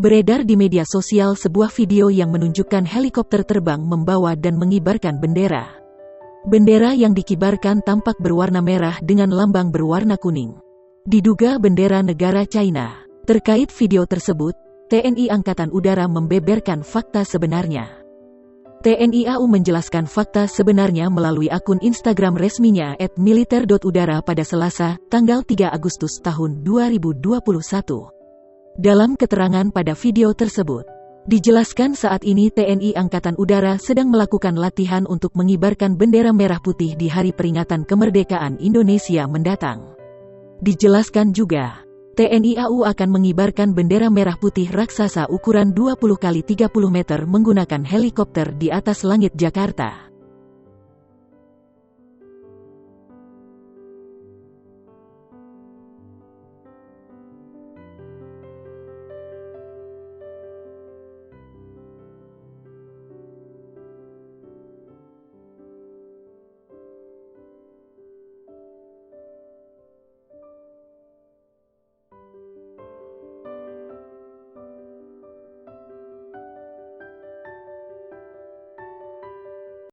Beredar di media sosial sebuah video yang menunjukkan helikopter terbang membawa dan mengibarkan bendera. Bendera yang dikibarkan tampak berwarna merah dengan lambang berwarna kuning. Diduga bendera negara China. Terkait video tersebut, TNI Angkatan Udara membeberkan fakta sebenarnya. TNI AU menjelaskan fakta sebenarnya melalui akun Instagram resminya @militer.udara pada Selasa, tanggal 3 Agustus tahun 2021. Dalam keterangan pada video tersebut, dijelaskan saat ini TNI Angkatan Udara sedang melakukan latihan untuk mengibarkan bendera merah putih di hari peringatan kemerdekaan Indonesia mendatang. Dijelaskan juga, TNI AU akan mengibarkan bendera merah putih raksasa ukuran 20 x 30 meter menggunakan helikopter di atas langit Jakarta.